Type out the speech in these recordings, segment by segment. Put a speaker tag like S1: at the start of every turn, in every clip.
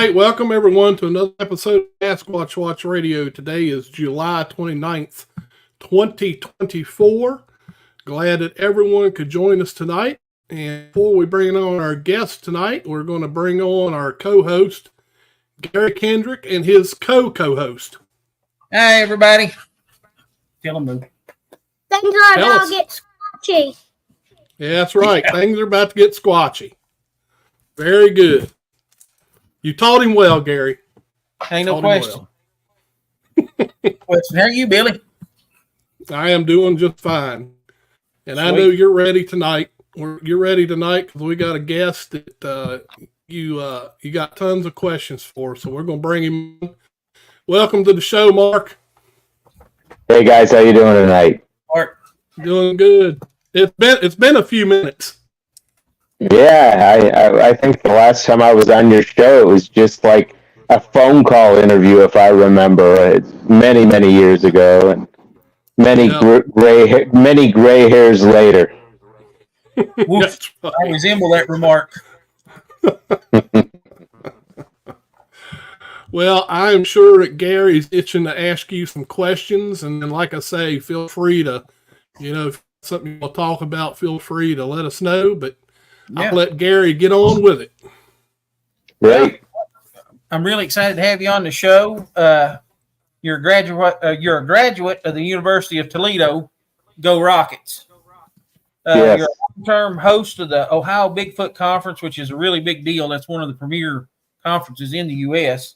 S1: right, welcome everyone to another episode of Sasquatch Watch Radio. Today is July 29th, 2024. Glad that everyone could join us tonight. And before we bring on our guest tonight, we're going to bring on our co-host, Gary Kendrick, and his co-host.
S2: Hey, everybody. Tell them to.
S3: Things are about to get squatchy.
S1: Yeah, that's right. Things are about to get squatchy. Very good. You taught him well, Gary.
S2: Ain't no question. Question. How are you, Billy?
S1: I am doing just fine. And I know you're ready tonight. You're ready tonight because we got a guest that you got tons of questions for. So we're going to bring him in. Welcome to the show, Mark.
S4: Hey, guys. How you doing tonight?
S2: Mark.
S1: Doing good. It's been a few minutes.
S4: Yeah, I think the last time I was on your show, it was just like a phone call interview, if I remember. It's many years ago, and many gray hairs later.
S2: Right. I resemble that remark.
S1: Well, I'm sure that Gary's itching to ask you some questions, and then, like I say, feel free to, if something you want to talk about, feel free to let us know. But I'll let Gary get on with it.
S4: Right.
S2: I'm really excited to have you on the show. You're a graduate of the University of Toledo. Go Rockets.
S4: Yes.
S2: You're a long-term host of the Ohio Bigfoot Conference, which is a really big deal. That's one of the premier conferences in the U.S.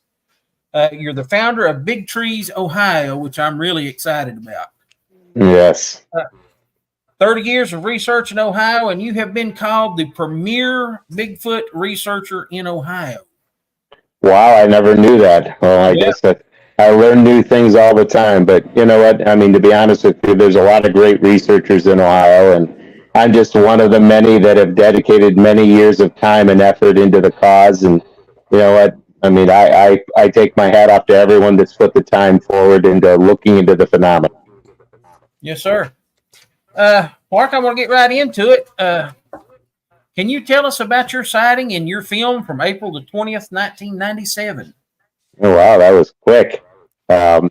S2: You're the founder of Big Trees, Ohio, which I'm really excited about.
S4: Yes.
S2: 30 years of research in Ohio, and you have been called the premier Bigfoot researcher in Ohio.
S4: Wow, I never knew that. Well, I guess that I learn new things all the time. But you know what? I mean, to be honest with you, there's a lot of great researchers in Ohio, and I'm just one of the many that have dedicated many years of time and effort into the cause. And you know what? I mean, I take my hat off to everyone that's put the time forward into looking into the phenomenon.
S2: Yes, sir. Mark, I want to get right into it. Can you tell us about your sighting in your film from April the 20th, 1997?
S4: Oh, wow, that was quick. Well,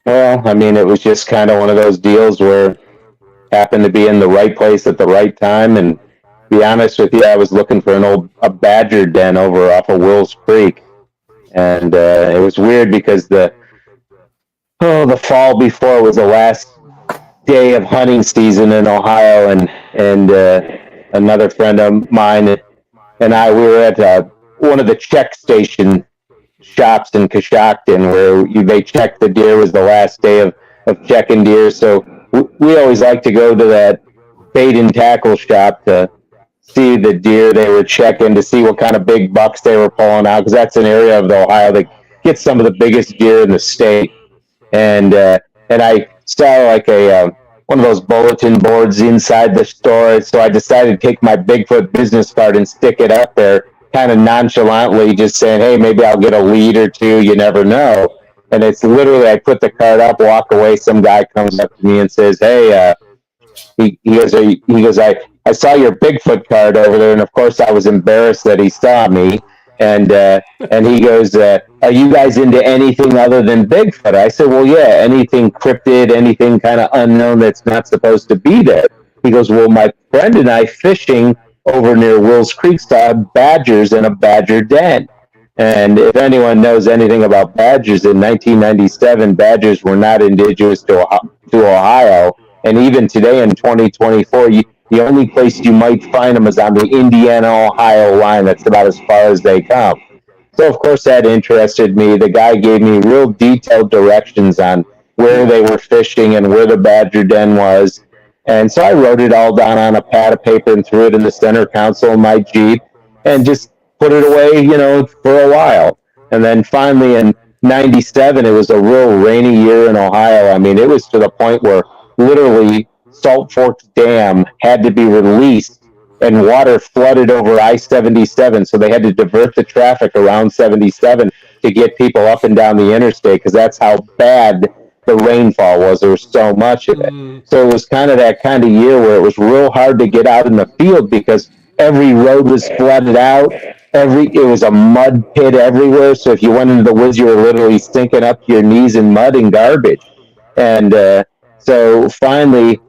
S4: I mean, it was just kind of one of those deals where happened to be in the right place at the right time. And to be honest with you, I was looking for a badger den over off of Wills Creek. And it was weird because the fall before was the last day of hunting season in Ohio, and another friend of mine and I, we were at one of the check station shops in Coshocton where they checked the deer. It was the last day of checking deer, so we always like to go to that bait and tackle shop to see the deer they were checking, to see what kind of big bucks they were pulling out, because that's an area of the Ohio that gets some of the biggest deer in the state. And I saw like one of those bulletin boards inside the store, so I decided to take my Bigfoot business card and stick it up there, kind of nonchalantly, just saying, hey, maybe I'll get a lead or two, you never know. And it's literally, I put the card up, walk away, some guy comes up to me and says, hey, he goes, I saw your Bigfoot card over there, and of course I was embarrassed that he saw me. And he goes, are you guys into anything other than Bigfoot? I said, well, yeah, anything cryptid, anything kind of unknown that's not supposed to be there. He goes, well, my friend and I fishing over near Wills Creek saw badgers in a badger den. And if anyone knows anything about badgers, in 1997, badgers were not indigenous to Ohio. And even today in 2024, the only place you might find them is on the Indiana-Ohio line. That's about as far as they come. So, of course, that interested me. The guy gave me real detailed directions on where they were fishing and where the badger den was. And so I wrote it all down on a pad of paper and threw it in the center console of my Jeep and just put it away, for a while. And then finally in 97, it was a real rainy year in Ohio. I mean, it was to the point where literally Salt Forks Dam had to be released and water flooded over I-77, so they had to divert the traffic around 77 to get people up and down the interstate, because that's how bad the rainfall was. There was so much of it. So it was kind of that kind of year where it was real hard to get out in the field because every road was flooded out. it was a mud pit everywhere. So if you went into the woods, you were literally sinking up to your knees in mud and garbage. And so finally,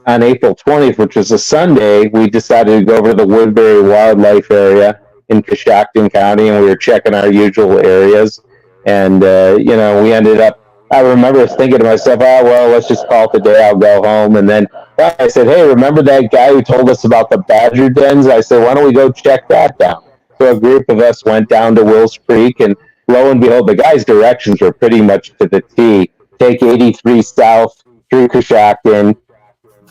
S4: on April 20th, which was a Sunday, we decided to go over to the Woodbury Wildlife Area in Coshocton County, and we were checking our usual areas. And, we ended up, I remember thinking to myself, let's just call it the day, I'll go home. And then I said, hey, remember that guy who told us about the badger dens? I said, why don't we go check that down? So a group of us went down to Wills Creek, and lo and behold, the guy's directions were pretty much to the T. Take 83 south through Coshocton,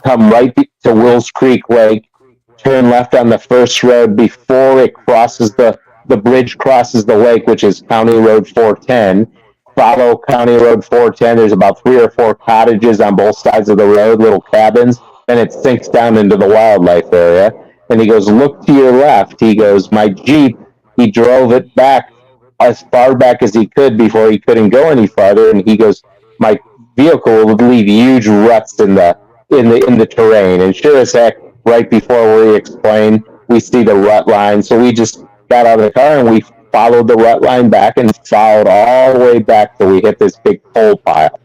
S4: come right to Wills Creek Lake, turn left on the first road before it crosses the bridge crosses the lake, which is County Road 410. Follow County Road 410. There's about 3 or 4 cottages on both sides of the road, little cabins, and it sinks down into the wildlife area. And he goes, look to your left. He goes, my Jeep, he drove it back as far back as he could before he couldn't go any farther. And he goes, my vehicle would leave huge ruts in the terrain. And sure as heck, right before we explained, we see the rut line. So we just got out of the car and we followed the rut line back and followed all the way back till we hit this big coal pile.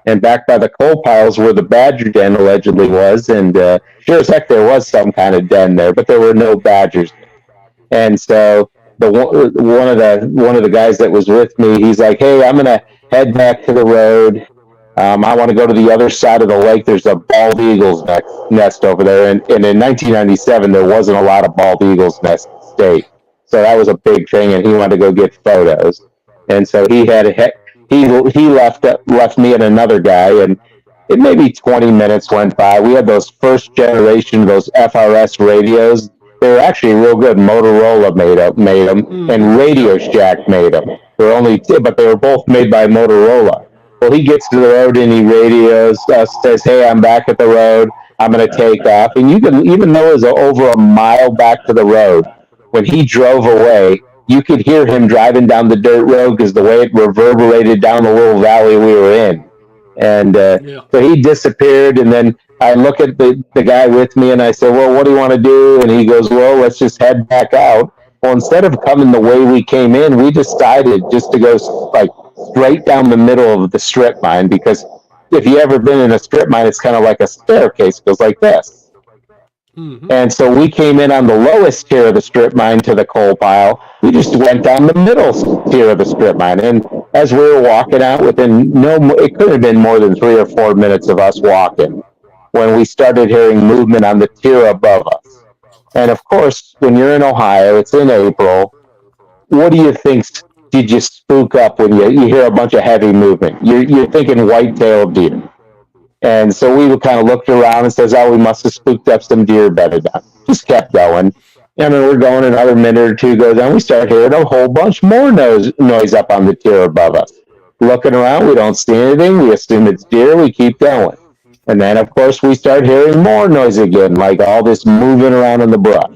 S4: And back by the coal piles where the badger den allegedly was, and sure as heck there was some kind of den there, but there were no badgers. And so one of the guys that was with me, he's like, hey, I'm gonna head back to the road. I want to go to the other side of the lake. There's a bald eagle's nest over there, and in 1997 there wasn't a lot of bald eagles nest in the state, so that was a big thing, and he wanted to go get photos. And so he left me and another guy, and it maybe 20 minutes went by. We had those first generation, those FRS radios. They were actually real good. Motorola made them, and Radio Shack made them. But they were both made by Motorola. Well, he gets to the road and he radios us, says, hey, I'm back at the road. I'm going to take off. And even though it was over a mile back to the road, when he drove away, you could hear him driving down the dirt road because the way it reverberated down the little valley we were in. And so he disappeared, and then I look at the guy with me and I say, well, what do you want to do? And he goes, well, let's just head back out. Well, instead of coming the way we came in, we decided just to go straight down the middle of the strip mine, because if you ever been in a strip mine, it's kind of like a staircase. It goes like this. Mm-hmm. And so we came in on the lowest tier of the strip mine to the coal pile. We just went down the middle tier of the strip mine. And as we were walking out, it could have been more than 3 or 4 minutes of us walking when we started hearing movement on the tier above us. And of course, when you're in Ohio, it's in April. What do you think did you spook up when you hear a bunch of heavy movement? You're thinking white-tailed deer. And so we kind of looked around and says, we must have spooked up some deer bedded down. Just kept going. And then we're going another minute or two goes on. We start hearing a whole bunch more noise up on the tier above us. Looking around, we don't see anything. We assume it's deer. We keep going. And then, of course, we start hearing more noise again, like all this moving around in the brush.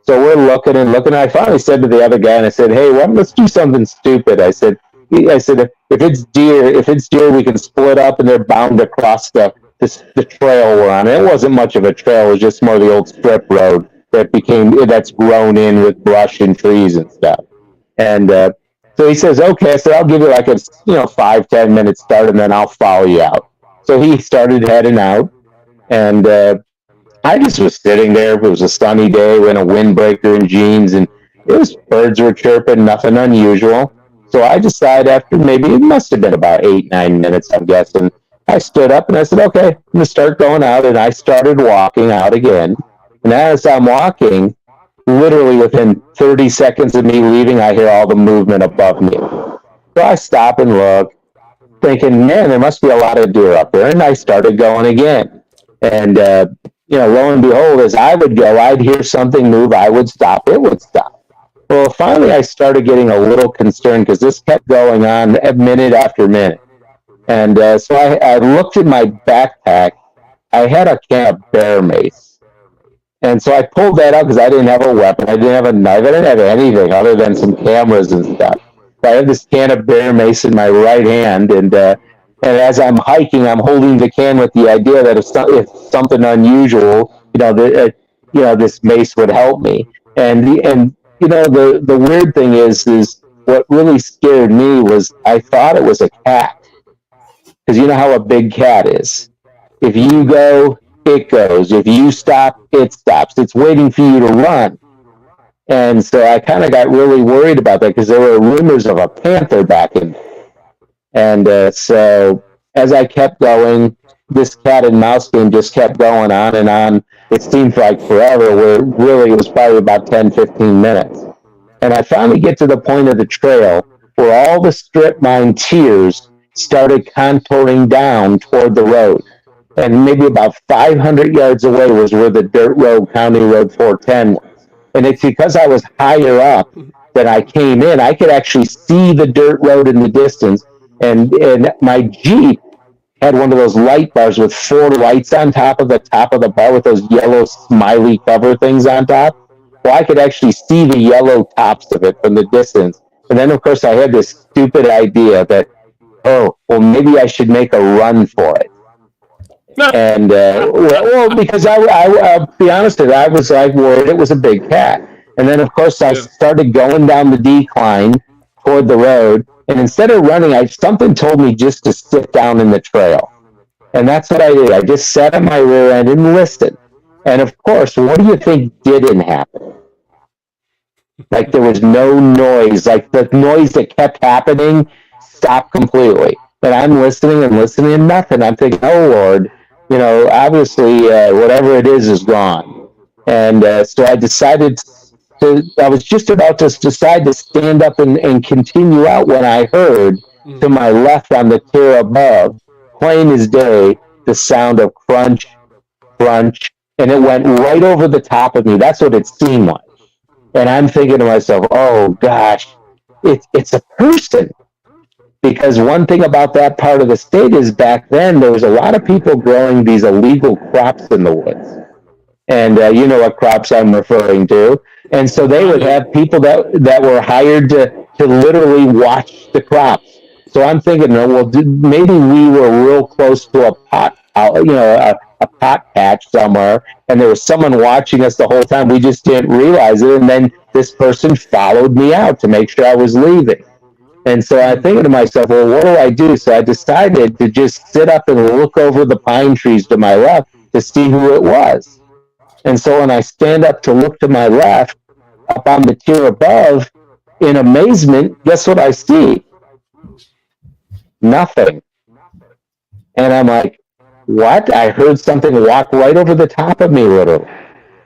S4: So we're looking and looking. I finally said to the other guy, and I said, hey, let's do something stupid. I said, if it's deer, we can split up, and they're bound to cross the trail we're on. It wasn't much of a trail; it was just more the old strip road that's grown in with brush and trees and stuff. And so he says, "Okay." I said, "I'll give you like a 5-10 minute start, and then I'll follow you out." So he started heading out, and I just was sitting there. It was a sunny day, in a windbreaker and jeans, and birds were chirping, nothing unusual. So I decided after it must have been about 8-9 minutes, I'm guessing, I stood up and I said, okay, I'm going to start going out. And I started walking out again. And as I'm walking, literally within 30 seconds of me leaving, I hear all the movement above me. So I stop and look, thinking, man, there must be a lot of deer up there. And I started going again. And, lo and behold, as I would go, I'd hear something move. I would stop. It would stop. Well, finally, I started getting a little concerned because this kept going on minute after minute. And so I looked at my backpack. I had a can of bear mace. And so I pulled that out because I didn't have a weapon. I didn't have a knife. I didn't have anything other than some cameras and stuff. So I had this can of bear mace in my right hand. And as I'm hiking, I'm holding the can with the idea that if something unusual, this mace would help me. And the weird thing is what really scared me was I thought it was a cat. Because you know how a big cat is. If you go, it goes. If you stop, it stops. It's waiting for you to run. And so I kind of got really worried about that because there were rumors of a panther back in there. And so as I kept going, this cat and mouse game just kept going on and on. It seemed like forever, where really it was probably about 10, 15 minutes. And I finally get to the point of the trail where all the strip mine tiers started contouring down toward the road. And maybe about 500 yards away was where the dirt road, County Road 410 was. And it's because I was higher up that I came in. I could actually see the dirt road in the distance. And my Jeep had one of those light bars with 4 lights on top of the bar with those yellow smiley cover things on top. Well, I could actually see the yellow tops of it from the distance. And then, of course, I had this stupid idea that, oh, well, maybe I should make a run for it. And, because I'll be honest with you, I was like worried it was a big cat. And then, of course, I started going down the decline toward the road. And instead of running, something told me just to sit down in the trail. And that's what I did. I just sat on my rear end and listened. And, of course, what do you think didn't happen? Like there was no noise. Like the noise that kept happening stopped completely. And I'm listening and nothing. I'm thinking, oh, Lord, obviously whatever it is gone. And so I decided I was just about to decide to stand up and continue out when I heard to my left on the tier above, plain as day, the sound of crunch, crunch, and it went right over the top of me. That's what it seemed like. And I'm thinking to myself, oh, gosh, it's a person. Because one thing about that part of the state is back then there was a lot of people growing these illegal crops in the woods. And you know what crops I'm referring to. And so they would have people that were hired to literally watch the crops. So I'm thinking, well, maybe we were real close to a pot, a pot patch somewhere, and there was someone watching us the whole time. We just didn't realize it. And then this person followed me out to make sure I was leaving. And so I'm thinking to myself, well, what do I do? So I decided to just sit up and look over the pine trees to my left to see who it was. And so when I stand up to look to my left, up on the tier above, in amazement, guess what I see? Nothing. And I'm like, what? I heard something walk right over the top of me, literally.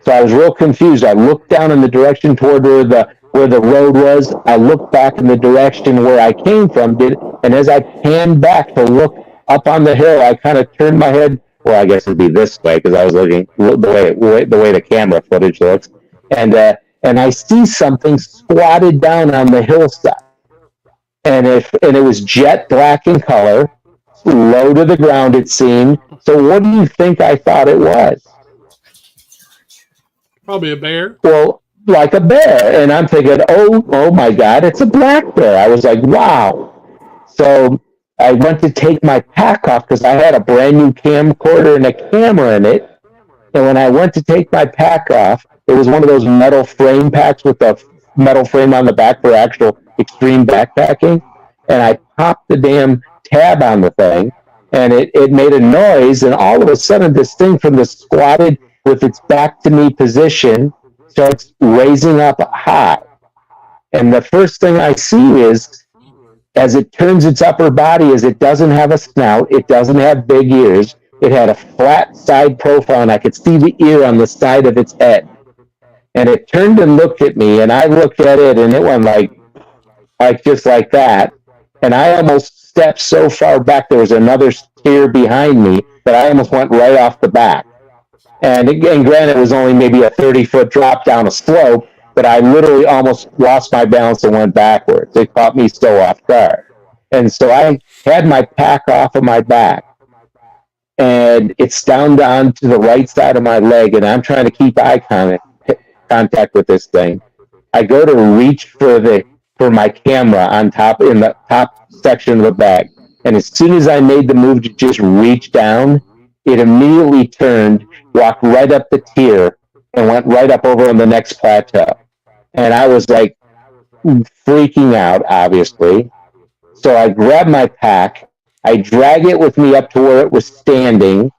S4: So I was real confused. I looked down in the direction toward where the road was. I looked back in the direction where I came from, and as I panned back to look up on the hill, I kind of turned my head. Well, I guess it'd be this way because I was looking the way the camera footage looks, and I see something squatted down on the hillside, and it was jet black in color, low to the ground it seemed. So what do you think I thought it was?
S1: Probably a bear.
S4: Well, like a bear, and I'm thinking, oh my God, it's a black bear. I was like, wow. So I went to take my pack off because I had a brand new camcorder and a camera in it. And when I went to take my pack off, it was one of those metal frame packs with the metal frame on the back for actual extreme backpacking. And I popped the damn tab on the thing, and it made a noise. And all of a sudden, this thing from the squatted with its back to me position starts raising up high. And the first thing I see is, as it turns its upper body, is it doesn't have a snout, it doesn't have big ears, it had a flat side profile, and I could see the ear on the side of its head. And it turned and looked at me, and I looked at it, and it went like just like that. And I almost stepped so far back, there was another tier behind me, that I almost went right off the back. And again, granted, it was only maybe a 30-foot drop down a slope, but I literally almost lost my balance and went backwards. It caught me so off guard. And so I had my pack off of my back, and it's down to the right side of my leg, and I'm trying to keep eye contact with this thing. I go to reach for my camera on top, in the top section of the bag, and as soon as I made the move to just reach down, it immediately turned, walked right up the tier, and went right up over on the next plateau. and I was like freaking out, obviously. So I grab my pack, I drag it with me up to where it was standing,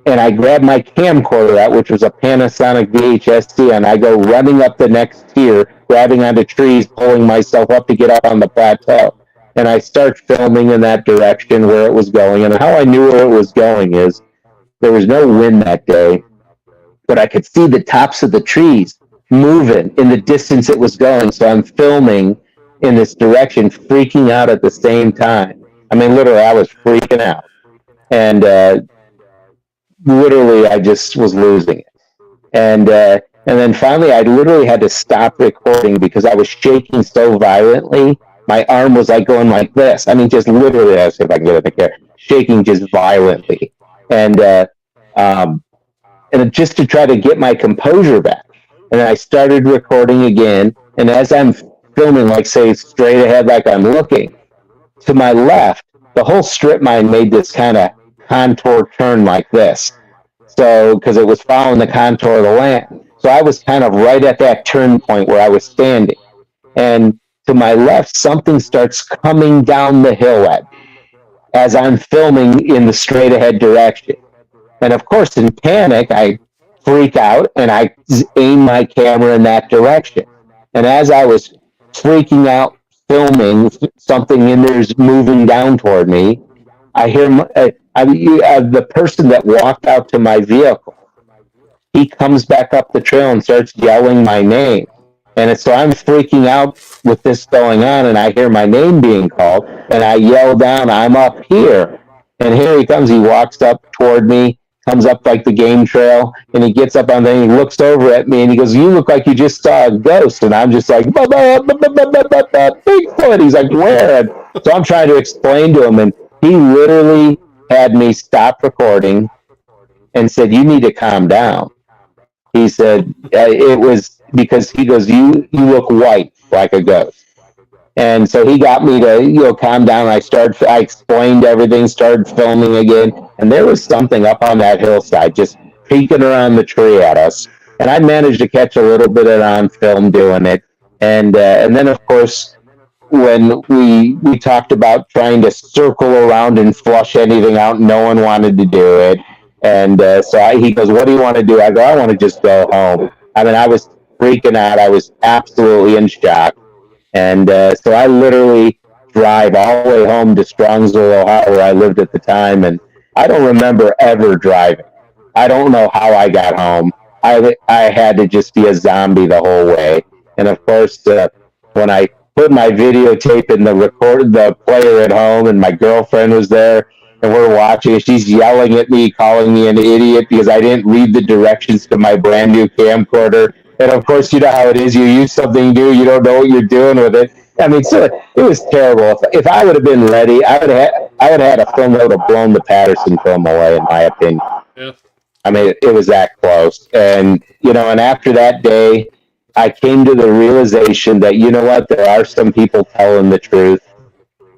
S4: and I grab my camcorder out, which was a Panasonic VHS-C, and I go running up the next tier, grabbing onto trees, pulling myself up to get up on the plateau. And I start filming in that direction where it was going. And how I knew where it was going is there was no wind that day, but I could see the tops of the trees moving in the distance it was going. So I'm filming in this direction, freaking out at the same time. I mean, literally, I was freaking out. And literally, I just was losing it. And then finally, I literally had to stop recording because I was shaking so violently. My arm was like going like this. I mean, just literally, let's see if I can get it in the camera, shaking just violently. And just to try to get my composure back. And I started recording again. And as I'm filming, like say straight ahead, like I'm looking to my left, the whole strip mine made this kind of contour turn like this. So, because it was following the contour of the land. So I was kind of right at that turn point where I was standing. And to my left, something starts coming down the hill at me as I'm filming in the straight ahead direction. And of course, in panic, I freak out and I aim my camera in that direction. And as I was freaking out, filming, something in there's moving down toward me, I hear the person that walked out to my vehicle. He comes back up the trail and starts yelling my name. And so I'm freaking out with this going on, and I hear my name being called, and I yell down, "I'm up here." And here he comes. He walks up toward me, comes up like the game trail, and he gets up on there, and he looks over at me, and he goes, "You look like you just saw a ghost." And I'm just like, "Bigfoot." He's like, "Where?" And so I'm trying to explain to him, and he literally had me stop recording and said, "You need to calm down." He said, it was because he goes, you look white like a ghost. And so he got me to, calm down. I explained everything, started filming again. And there was something up on that hillside just peeking around the tree at us. And I managed to catch a little bit of it on film doing it. And then, of course, when we talked about trying to circle around and flush anything out, no one wanted to do it. And he goes, "What do you want to do?" I go, "I want to just go home." I mean, I was freaking out. I was absolutely in shock. And so I literally drive all the way home to Strongsville, Ohio, where I lived at the time. And I don't remember ever driving. I don't know how I got home. I had to just be a zombie the whole way. And of course, when I put my videotape in the player at home, and my girlfriend was there, and we're watching it, she's yelling at me, calling me an idiot because I didn't read the directions to my brand new camcorder. And of course, you know how it is. You use something new, you don't know what you're doing with it. I mean, so it was terrible. If I would have been ready, I would have had a film that would have blown the Patterson film away, in my opinion.
S1: Yeah.
S4: I mean, it was that close. And, and after that day, I came to the realization that, you know what, there are some people telling the truth.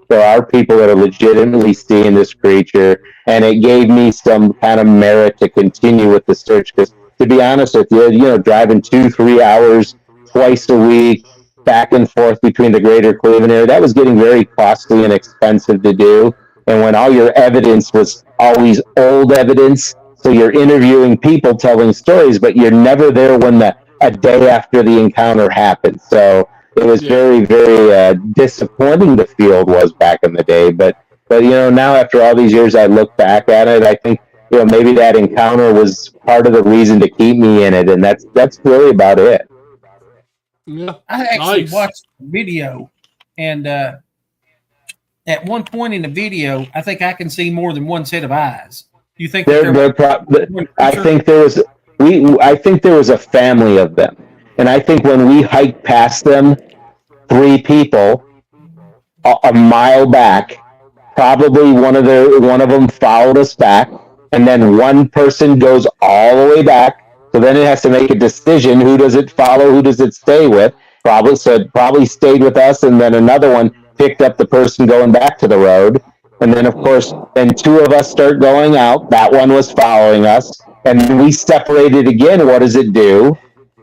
S4: There are people that are legitimately seeing this creature, and it gave me some kind of merit to continue with the search. Because to be honest with you, driving 2-3 hours twice a week back and forth between the greater Cleveland area, that was getting very costly and expensive to do. And when all your evidence was always old evidence, so you're interviewing people telling stories, but you're never there when a day after the encounter happened. So it was very, very disappointing, the field was back in the day. But now after all these years, I look back at it, I think, maybe that encounter was part of the reason to keep me in it. And that's really about it.
S1: Yeah.
S2: I actually
S1: Nice.
S2: watched the video, and at one point in the video, I think I can see more than one set of eyes. Do you think
S4: I think there was a family of them. And I think when we hiked past them, 3 people a mile back, probably one of them followed us back, and then one person goes all the way back. So then it has to make a decision: who does it follow, who does it stay with? Probably stayed with us, and then another one picked up the person going back to the road. And then, of course, 2 of us start going out. That one was following us, and then we separated again. What does it do?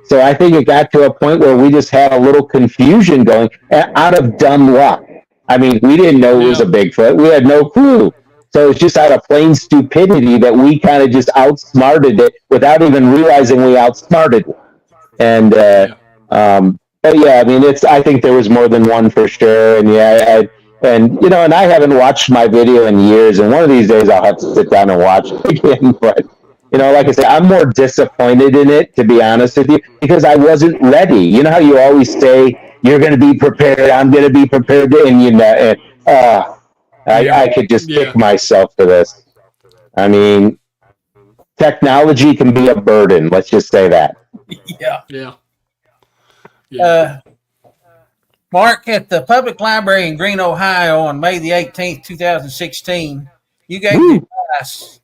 S4: So I think it got to a point where we just had a little confusion going out of dumb luck. I mean, we didn't know it was a Bigfoot. We had no clue. So it's just out of plain stupidity that we kind of just outsmarted it without even realizing we outsmarted it. And, but yeah, I mean, I think there was more than one for sure. And and I haven't watched my video in years. And one of these days I'll have to sit down and watch it again. But, like I said, I'm more disappointed in it, to be honest with you, because I wasn't ready. You know how you always say, you're going to be prepared, I'm going to be prepared. And, I could just kick myself for this. I mean, technology can be a burden. Let's just say that.
S2: Mark, at the Public Library in Greene, Ohio on May the 18th, 2016, you gave advice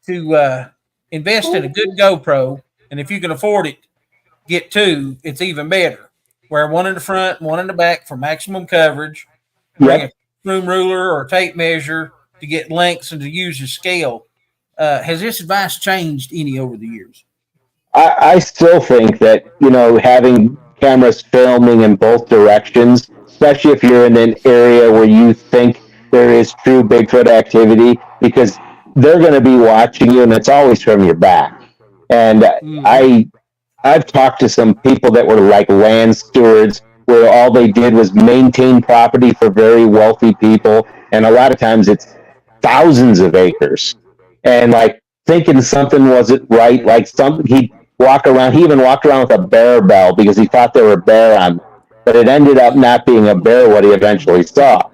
S2: to invest in a good GoPro, and if you can afford it, get two. It's even better. Wear one in the front, one in the back for maximum coverage. Bring a room ruler or a tape measure to get lengths and to use your scale. Has this advice changed any over the years?
S4: I still think that, having cameras filming in both directions, especially if you're in an area where you think there is true Bigfoot activity, because they're going to be watching you and it's always from your back. And I've talked to some people that were like land stewards where all they did was maintain property for very wealthy people. And a lot of times it's thousands of acres. And like thinking something wasn't right, like he'd walk around, he even walked around with a bear bell because he thought there were bear on, but it ended up not being a bear, what he eventually saw.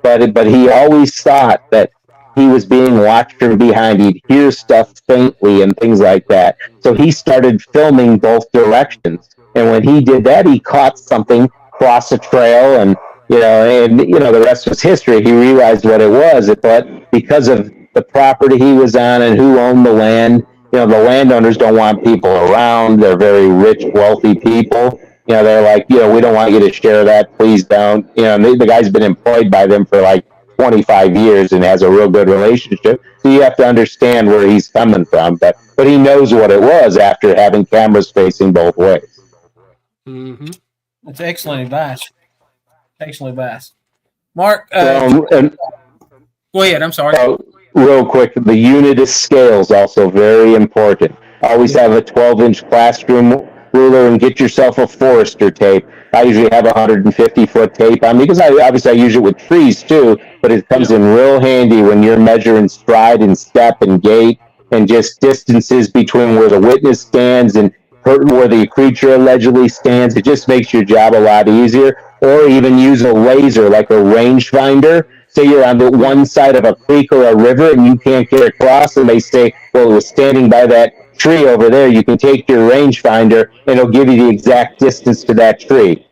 S4: But he always thought that he was being watched from behind. He'd hear stuff faintly and things like that. So he started filming both directions. And when he did that, he caught something cross a trail, and the rest was history. He realized what it was. But because of the property he was on and who owned the land, the landowners don't want people around. They're very rich, wealthy people. They're like, we don't want you to share that. Please don't. The guy's been employed by them for like 25 years and has a real good relationship. So you have to understand where he's coming from. But he knows what it was after having cameras facing both ways.
S2: Mm-hmm. That's excellent advice. Excellent advice. Mark,
S4: go
S2: ahead. I'm sorry.
S4: Real quick, the unit of scale is also very important. Always have a 12-inch classroom ruler and get yourself a Forester tape. I usually have 150-foot tape on because I use it with trees too, but it comes in real handy when you're measuring stride and step and gait and just distances between where the witness stands and where the creature allegedly stands. It just makes your job a lot easier. Or even use a laser like a rangefinder. Say you're on the one side of a creek or a river and you can't get across, and they say, well, it was standing by that tree over there. You can take your rangefinder and it'll give you the exact distance to that tree.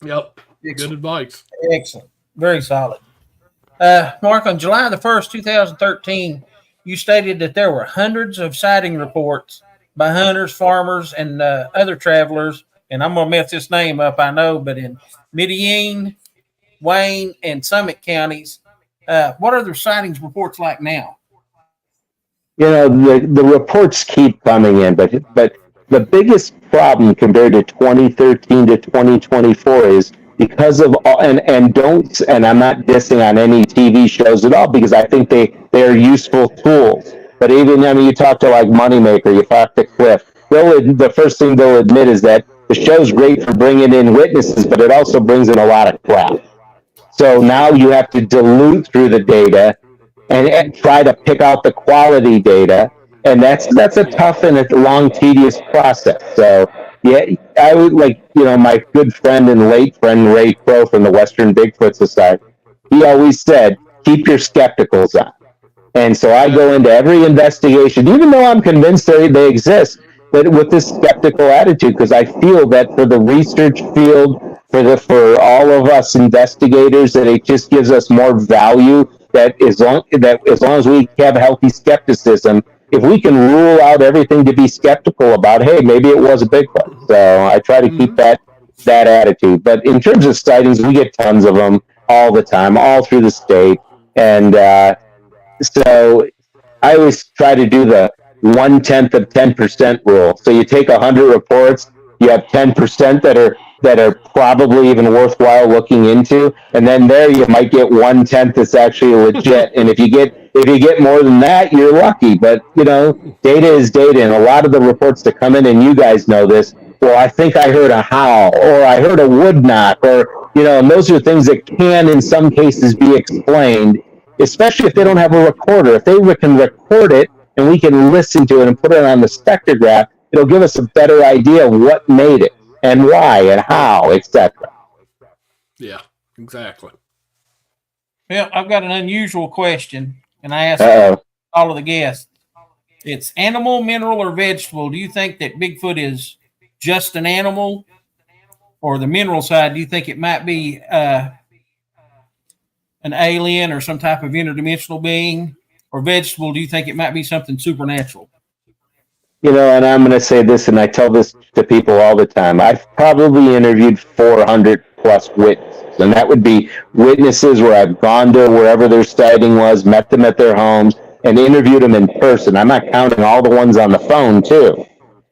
S1: Yep. Good advice.
S2: Excellent. Very solid. Mark, on July the 1st, 2013, you stated that there were hundreds of sighting reports by hunters, farmers, and other travelers, and I'm going to mess this name up, I know, but in Medellin, Wayne, and Summit counties. What are the sightings reports like now?
S4: The reports keep coming in, but the biggest problem compared to 2013 to 2024 is because of and I'm not dissing on any TV shows at all, because I think they are useful tools. But even, you talk to like Moneymaker, you talk to Cliff, the first thing they'll admit is that the show's great for bringing in witnesses, but it also brings in a lot of crap. So now you have to dilute through the data and try to pick out the quality data. And that's a tough and a long, tedious process. So, yeah, I would my good friend and late friend, Ray Crow from the Western Bigfoot Society, he always said, keep your skepticals on. And so I go into every investigation, even though I'm convinced they exist, but with this skeptical attitude, because I feel that for the research field, for all of us investigators, that it just gives us more value. That as long as we have healthy skepticism, if we can rule out everything to be skeptical about, hey, maybe it was a Bigfoot. So I try to keep that attitude. But in terms of sightings, we get tons of them all the time, all through the state, and so I always try to do 1/10 of 10% rule. So you take 100 reports, you have 10% that are probably even worthwhile looking into, and then there you might get 1/10 that's actually legit. And if you get more than that, you're lucky. But data is data, and a lot of the reports that come in, and you guys know this. Well, I think I heard a howl, or I heard a wood knock, or and those are things that can, in some cases, be explained, especially if they don't have a recorder. If they can record it and we can listen to it and put it on the spectrograph, it'll give us a better idea of what made it and why and how, etc.
S1: Yeah, exactly.
S2: Well, I've got an unusual question, and I ask all of the guests. It's animal, mineral, or vegetable. Do you think that Bigfoot is just an animal? Or the mineral side, do you think it might be an alien or some type of interdimensional being? Or vegetable, do you think it might be something supernatural?
S4: And I'm going to say this, and I tell this to people all the time. I've probably interviewed 400 plus witnesses, and that would be witnesses where I've gone to wherever their sighting was, met them at their homes, and interviewed them in person. I'm not counting all the ones on the phone, too.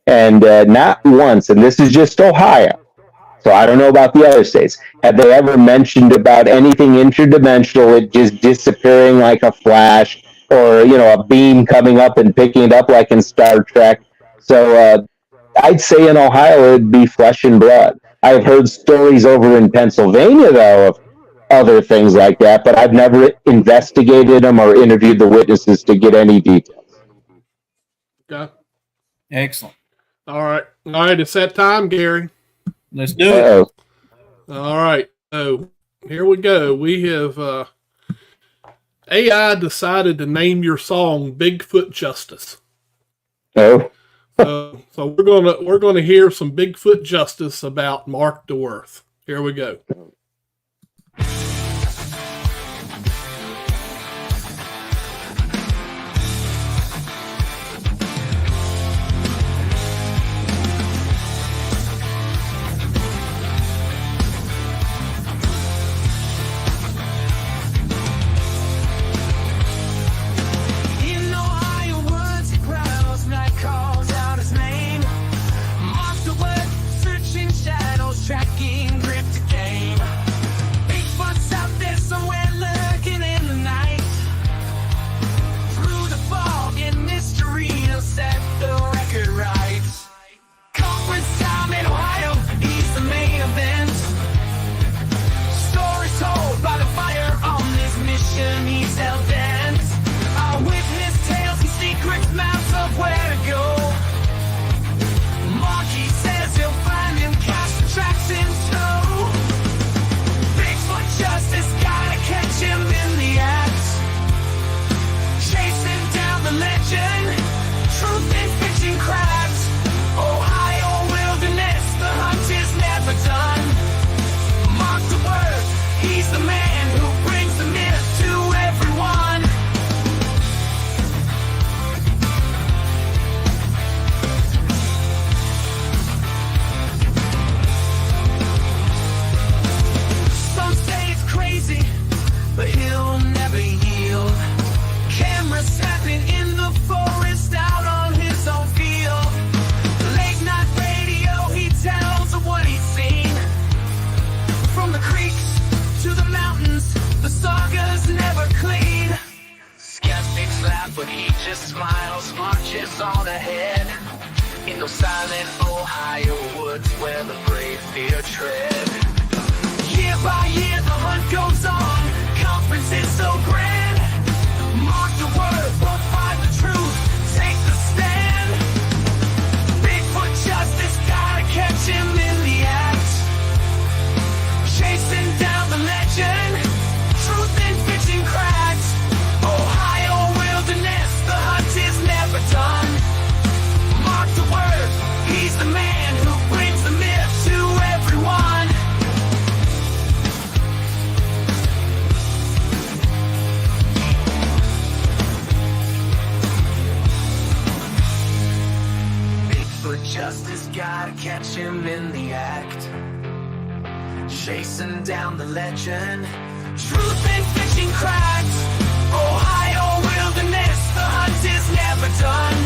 S4: And not once, and this is just Ohio, so I don't know about the other states, have they ever mentioned about anything interdimensional, it just disappearing like a flash, or a beam coming up and picking it up like in Star Trek. So I'd say in Ohio it'd be flesh and blood. I've heard stories over in Pennsylvania, though, of other things like that, but I've never investigated them or interviewed the witnesses to get any details.
S1: Okay.
S2: Excellent.
S1: All right, it's that time, Gary.
S2: Let's do it.
S1: All right, so here we go. We have AI decided to name your song "Bigfoot Justice."
S4: Oh.
S1: So we're gonna hear some Bigfoot justice about Marc DeWerth. Here we go.
S5: Chasing down the legend, truth and fiction cracks. Ohio wilderness, the hunt is never done.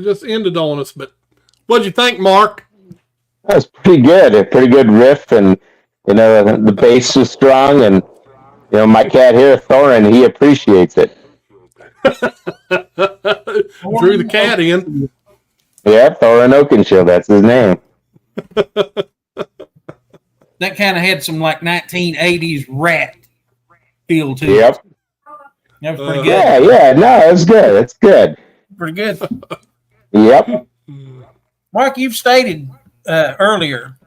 S1: just ended on us. But what'd you think, Mark?
S4: That was pretty good. A pretty good riff, and the bass was strong, and my cat here, Thorin, he appreciates it.
S1: Drew the cat in.
S4: Yeah, Thorin Oakenshield, that's his name.
S2: That kind of had some like 1980s rat feel to it.
S4: Yep.
S2: That was pretty good.
S4: Yeah. No, it's good. It's good.
S2: Pretty good.
S4: Yep.
S2: Mark, you've stated earlier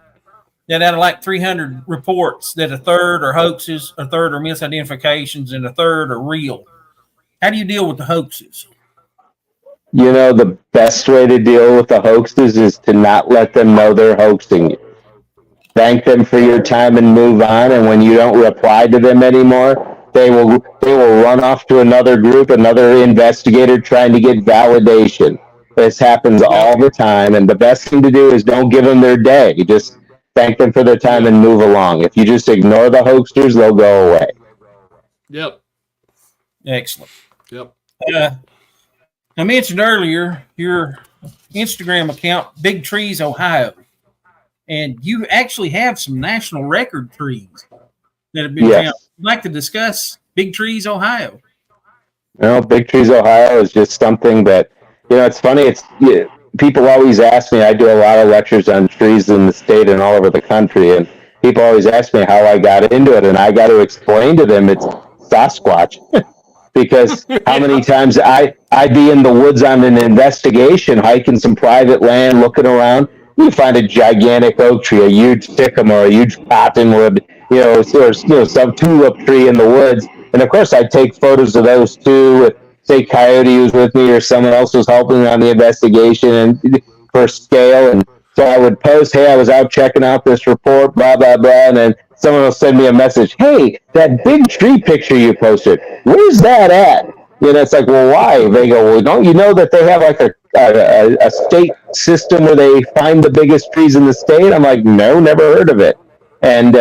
S2: that out of like 300 reports, that a third are hoaxes, a third are misidentifications, and a third are real. How do you deal with the hoaxes?
S4: The best way to deal with the hoaxes is to not let them know they're hoaxing you. Thank them for your time and move on. And when you don't reply to them anymore, they will run off to another group, another investigator trying to get validation. This happens all the time. And the best thing to do is don't give them their day. You just thank them for their time and move along. If you just ignore the hoaxers, they'll go away.
S1: Yep.
S2: Excellent.
S1: Yep.
S2: I mentioned earlier your Instagram account, Big Trees Ohio, and you actually have some national record trees that have been found. I'd like to discuss Big Trees Ohio.
S4: Big Trees Ohio is just something that, it's funny. People always ask me, I do a lot of lectures on trees in the state and all over the country, and people always ask me how I got into it, and I got to explain to them it's Sasquatch. Because how many times I'd be in the woods on an investigation, hiking some private land, looking around, you find a gigantic oak tree, a huge sycamore, a huge cottonwood, or some tulip tree in the woods. And of course, I'd take photos of those too. Say Coyote was with me or someone else was helping on the investigation and for scale. And so I would post, hey, I was out checking out this report, blah, blah, blah. And then someone will send me a message, hey, that big tree picture you posted, where's that at? It's like, well, why? They go, well, don't you know that they have like a state system where they find the biggest trees in the state? I'm like, no, never heard of it. And,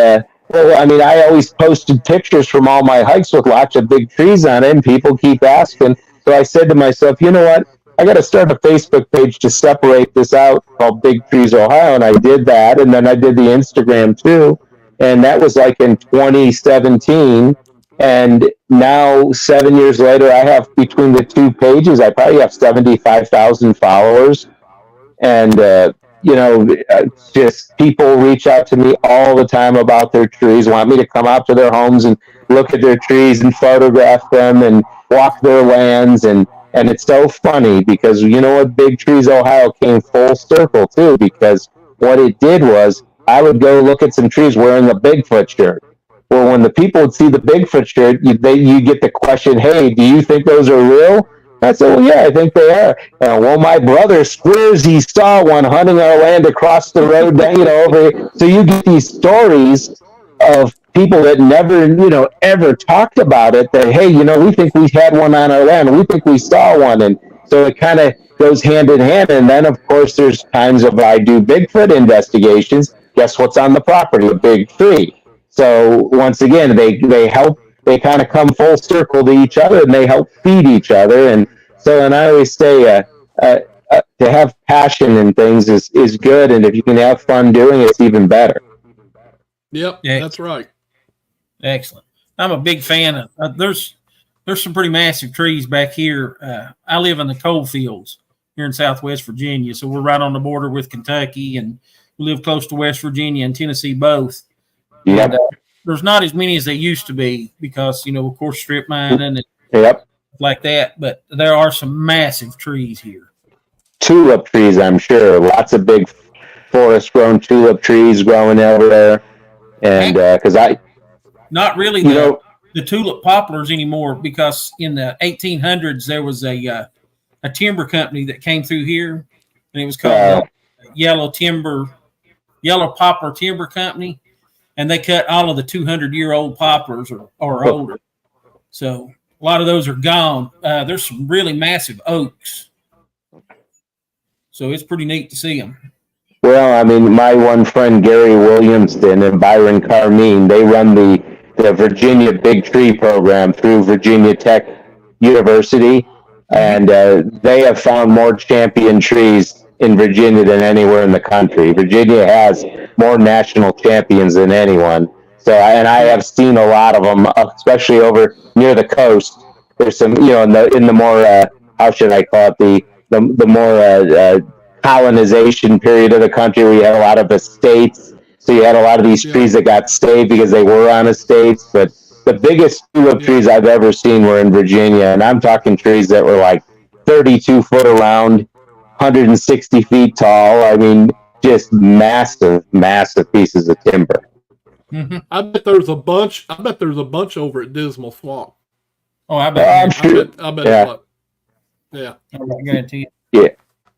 S4: I always posted pictures from all my hikes with lots of big trees on it, and people keep asking. So I said to myself, you know what? I got to start a Facebook page to separate this out called Big Trees Ohio. And I did that. And then I did the Instagram too. And that was like in 2017. And now 7 years later, I have between the two pages, I probably have 75,000 followers. And, just people reach out to me all the time about their trees, want me to come out to their homes and look at their trees and photograph them and walk their lands. And it's so funny because, Big Trees Ohio came full circle too, because what it did was I would go look at some trees wearing a Bigfoot shirt. Well, when the people would see the Bigfoot shirt, you get the question, hey, do you think those are real? I said, well, yeah, I think they are. Well, my brother swears he saw one hunting our land across the road, over here. So you get these stories of people that never, ever talked about it, that, hey, we think we had one on our land, and we think we saw one. And so it kind of goes hand in hand. And then, of course, there's times of I do Bigfoot investigations. Guess what's on the property? A big tree. So once again, they help. They kind of come full circle to each other, and they help feed each other. And so, and I always say, to have passion in things is good, and if you can have fun doing it, it's even better.
S1: Yep, yeah. That's right.
S2: Excellent. I'm a big fan of. There's some pretty massive trees back here. I live in the coal fields here in Southwest Virginia, so we're right on the border with Kentucky, and we live close to West Virginia and Tennessee both.
S4: Yep.
S2: And, there's not as many as they used to be because, of course, strip mining and like that. But there are some massive trees here.
S4: Tulip trees, I'm sure. Lots of big forest-grown tulip trees growing over there. And because
S2: not really the tulip poplars anymore, because in the 1800s there was a timber company that came through here, and it was called Yellow Poplar Timber Company. And they cut all of the 200-year-old poplars or older. So a lot of those are gone. There's some really massive oaks. So it's pretty neat to see them.
S4: Well, my one friend, Gary Williamston and Byron Carmine, they run the Virginia Big Tree program through Virginia Tech University. and they have found more champion trees in Virginia than anywhere in the country. Virginia has more national champions than anyone. So, and I have seen a lot of them, especially over near the coast. There's some, in the more how should I call it, the more colonization period of the country, where you had a lot of estates. So you had a lot of these trees that got saved because they were on estates. But the biggest tulip trees I've ever seen were in Virginia, and I'm talking trees that were like 32 foot around, 160 feet tall. I mean, just massive pieces of timber.
S2: Mm-hmm.
S1: I bet there's a bunch over at Dismal Swamp.
S2: Oh, I bet.
S4: I'm sure.
S1: I bet. Yeah.
S2: I guarantee it.
S4: Yeah,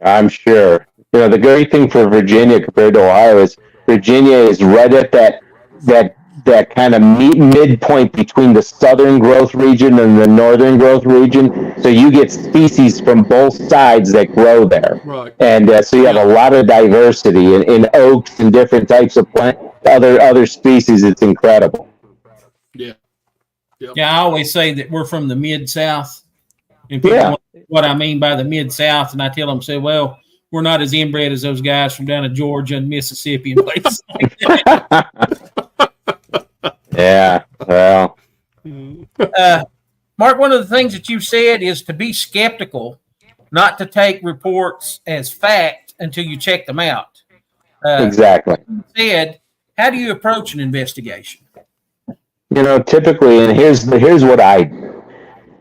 S4: I'm sure. The great thing for Virginia compared to Ohio is Virginia is right at that kind of midpoint between the southern growth region and the northern growth region. So you get species from both sides that grow there.
S1: Right.
S4: And so you have a lot of diversity in oaks and different types of plant, other species. It's incredible.
S1: Yeah. Yep.
S2: Yeah, I always say that we're from the Mid-South. And people wonder what I mean by the Mid-South, and I tell them, well, we're not as inbred as those guys from down in Georgia and Mississippi and places like that.
S4: Yeah, well.
S2: Mark, one of the things that you said is to be skeptical, not to take reports as fact until you check them out.
S4: Exactly.
S2: You said, how do you approach an investigation?
S4: Typically, and here's what I do.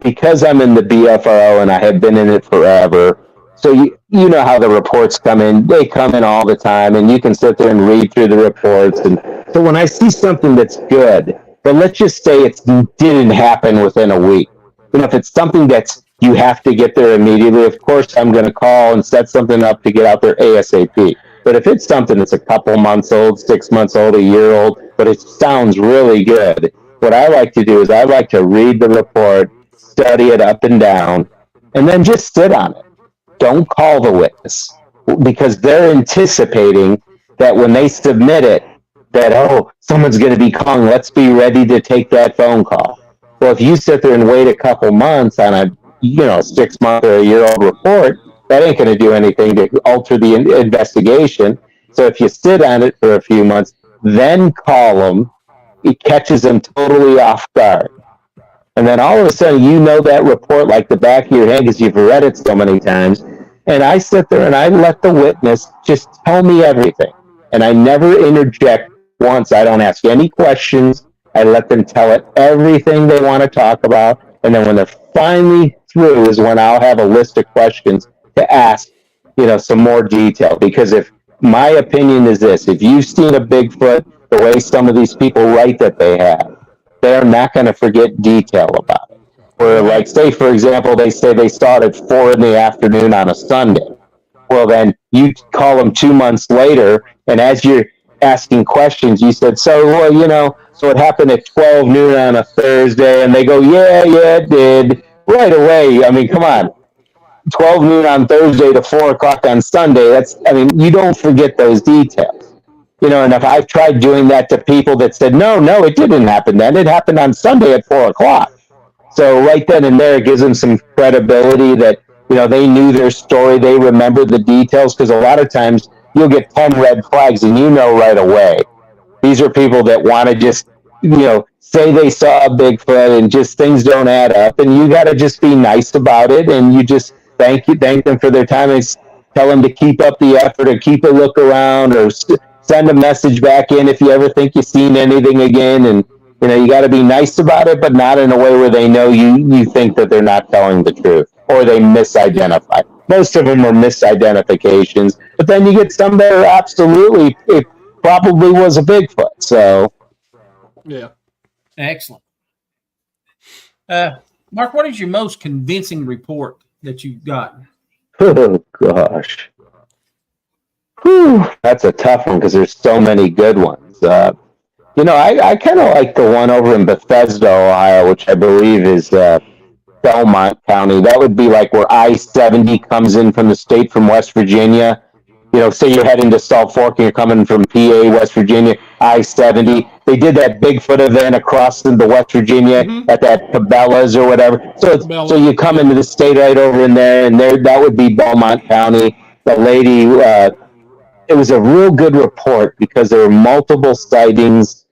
S4: Because I'm in the BFRO and I have been in it forever, so you know how the reports come in. They come in all the time, and you can sit there and read through the reports. And so when I see something that's good, but let's just say it didn't happen within a week. If it's something that's you have to get there immediately, of course I'm going to call and set something up to get out there ASAP. But if it's something that's a couple months old, 6 months old, a year old, but it sounds really good, what I like to do is I like to read the report, study it up and down, and then just sit on it. Don't call the witness, because they're anticipating that when they submit it, that, someone's going to be calling, let's be ready to take that phone call. Well, if you sit there and wait a couple months on a 6 month or a year old report, that ain't going to do anything to alter the investigation. So if you sit on it for a few months, then call them, it catches them totally off guard. And then all of a sudden, that report like the back of your head because you've read it so many times. And I sit there and I let the witness just tell me everything. And I never interject once. I don't ask any questions. I let them tell it everything they want to talk about. And then when they're finally through is when I'll have a list of questions to ask, some more detail. Because if my opinion is this, if you've seen a Bigfoot, the way some of these people write that they have, they're not going to forget detail about it. Or like, say, for example, they say they saw it at 4 p.m. on a Sunday. Well, then you call them 2 months later, and as you're asking questions, you said, so it happened at 12 noon on a Thursday, and they go, yeah, it did. Right away, I mean, come on. 12 noon on Thursday to 4 o'clock on Sunday, you don't forget those details. And if I've tried doing that to people that said, no, it didn't happen then. It happened on Sunday at 4 o'clock. So right then and there, it gives them some credibility that, they knew their story. They remember the details, because a lot of times you'll get 10 red flags and right away. These are people that want to just, say they saw a Bigfoot and just things don't add up. And you got to just be nice about it. And you just thank them for their time and tell them to keep up the effort or keep a look around or send a message back in if you ever think you've seen anything again. And, you got to be nice about it, but not in a way where they know you think that they're not telling the truth or they misidentify. Most of them are misidentifications, but then you get some that are absolutely, it probably was a Bigfoot. So,
S1: yeah.
S2: Excellent. Mark, what is your most convincing report that you've gotten?
S4: Oh, gosh. Whew, that's a tough one because there's so many good ones. I kind of like the one over in Bethesda, Ohio, which I believe is Belmont County. That would be like where I-70 comes in from the state from West Virginia. say you're heading to Salt Fork and you're coming from PA, West Virginia, I-70. They did that Bigfoot event across into West Virginia at that Cabela's or whatever. So you come into the state right over in there, and that would be Belmont County. The lady, it was a real good report because there were multiple sightings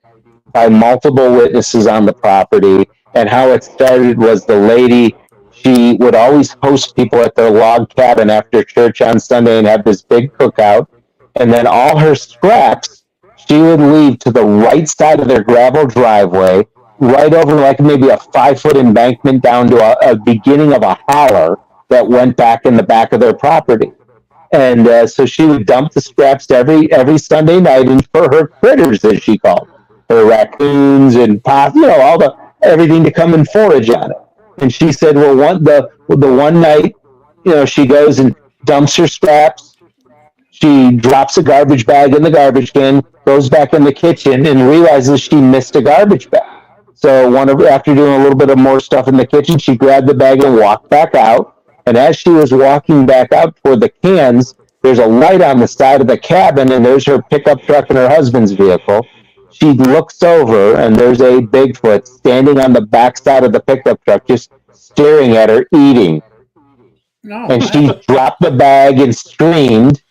S4: by multiple witnesses on the property. And how it started was the lady, she would always host people at their log cabin after church on Sunday and have this big cookout. And then all her scraps, she would leave to the right side of their gravel driveway, right over like maybe a 5-foot embankment down to a beginning of a holler that went back in the back of their property. And so she would dump the scraps every Sunday night and for her critters, as she called her raccoons and everything to come and forage on it. And she said, well, the one night, she goes and dumps her scraps. She drops a garbage bag in the garbage can, goes back in the kitchen, and realizes she missed a garbage bag. So after doing a little bit of more stuff in the kitchen, she grabbed the bag and walked back out. And as she was walking back out toward the cans, there's a light on the side of the cabin, and there's her pickup truck and her husband's vehicle. She looks over, and there's a Bigfoot standing on the backside of the pickup truck, just staring at her, eating. And she dropped the bag and screamed.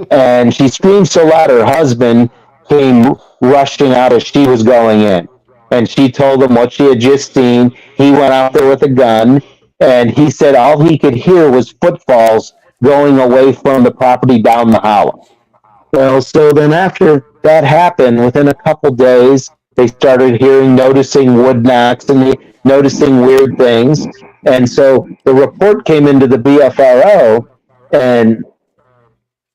S4: And she screamed so loud, her husband came rushing out as she was going in. And she told him what she had just seen. He went out there with a gun, and he said all he could hear was footfalls going away from the property down the hollow. Well, so then after that happened, within a couple days, they started noticing wood knocks and noticing weird things. And so the report came into the BFRO, and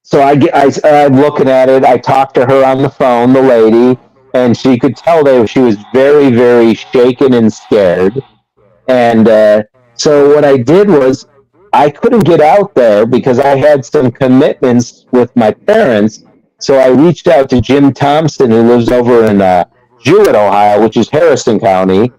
S4: so I'm looking at it. I talked to her on the phone, the lady, and she could tell that she was very, very shaken and scared. And so what I did was I couldn't get out there because I had some commitments with my parents. So I reached out to Jim Thompson, who lives over in Jewett, Ohio, which is Harrison County.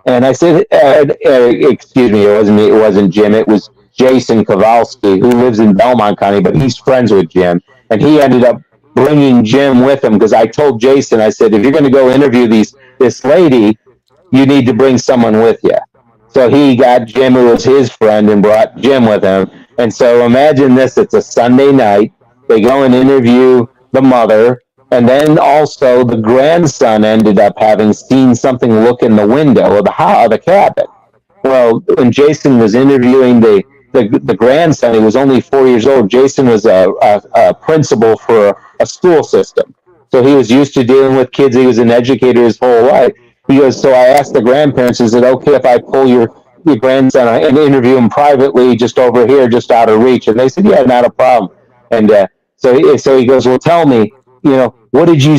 S4: And I said, excuse me, it wasn't Jim. It was Jason Kowalski, who lives in Belmont County, but he's friends with Jim. And he ended up bringing Jim with him because I told Jason, I said, if you're going to go interview this lady, you need to bring someone with you. So he got Jim, who was his friend, and brought Jim with him. And so imagine this, it's a Sunday night. They go and interview the mother, and then also the grandson ended up having seen something look in the window of the cabin. Well, when Jason was interviewing the grandson, he was only 4 years old. Jason was a principal for a school system. So he was used to dealing with kids. He was an educator his whole life. He goes, so I asked the grandparents, is it okay if I pull your grandson and interview him privately just over here, just out of reach? And they said, yeah, not a problem. And so he goes, well, tell me, what did you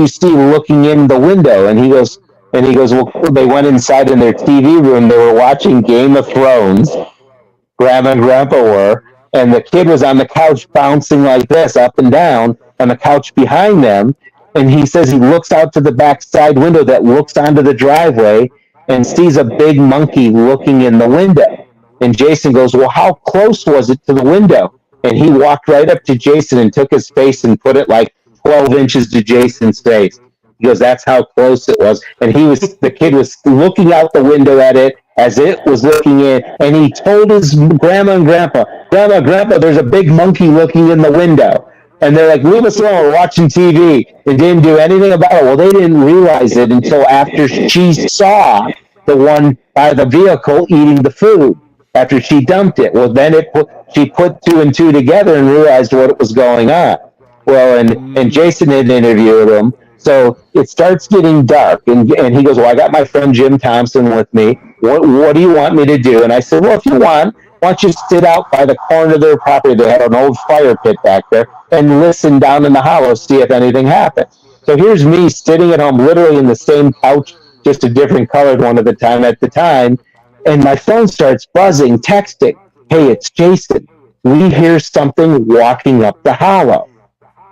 S4: see looking in the window? And he goes, well, they went inside in their TV room. They were watching Game of Thrones. Grandma and Grandpa were, and the kid was on the couch bouncing like this up and down on the couch behind them. And he says he looks out to the back side window that looks onto the driveway and sees a big monkey looking in the window. And Jason goes, well, how close was it to the window? And he walked right up to Jason and took his face and put it like 12 inches to Jason's face. He goes, that's how close it was. And the kid was looking out the window at it as it was looking in. And he told his grandma and grandpa, Grandpa, there's a big monkey looking in the window. And they're like, leave us alone, we're watching TV. They didn't do anything about it. Well, they didn't realize it until after she saw the one by the vehicle eating the food, after she dumped it. Well, then she put two and two together and realized what was going on. Well, and Jason had interviewed him. So it starts getting dark, and he goes, well, I got my friend Jim Thompson with me. What do you want me to do? And I said, well, if you want, why don't you sit out by the corner of their property? They had an old fire pit back there, and listen down in the hollow, see if anything happens. So here's me sitting at home, literally in the same couch, just a different colored one at the time, and my phone starts buzzing, texting, hey, it's Jason. We hear something walking up the hollow.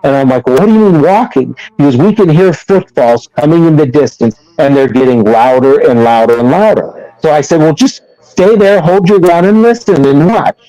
S4: And I'm like, what do you mean walking? He goes, we can hear footfalls coming in the distance, and they're getting louder and louder and louder. So I said, well, just stay there, hold your ground, and listen and watch.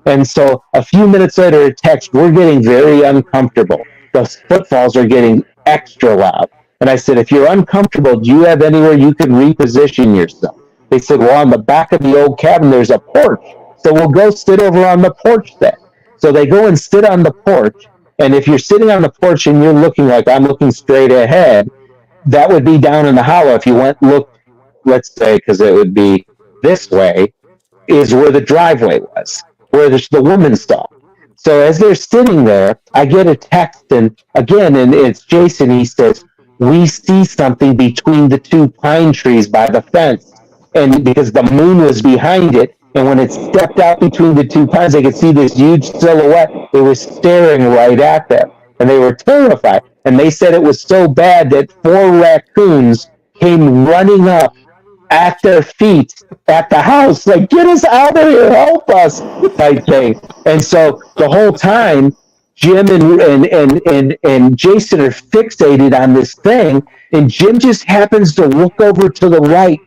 S4: And so a few minutes later, a text, we're getting very uncomfortable. The footfalls are getting extra loud. And I said, if you're uncomfortable, do you have anywhere you can reposition yourself? They said, well, on the back of the old cabin, there's a porch. So we'll go sit over on the porch then. So they go and sit on the porch. And if you're sitting on the porch and you're looking like I'm looking straight ahead, that would be down in the hollow. If you looked, let's say, because it would be this way, is where the driveway was, where the woman's stall. So as they're sitting there, I get a text, and it's Jason. He says, we see something between the two pine trees by the fence. And because the moon was behind it, and when it stepped out between the two pines, they could see this huge silhouette. They were staring right at them, and they were terrified. And they said it was so bad that 4 raccoons came running up at their feet at the house, like, get us out of here, help us, type thing. And so the whole time, Jim and Jason are fixated on this thing, and Jim just happens to look over to the right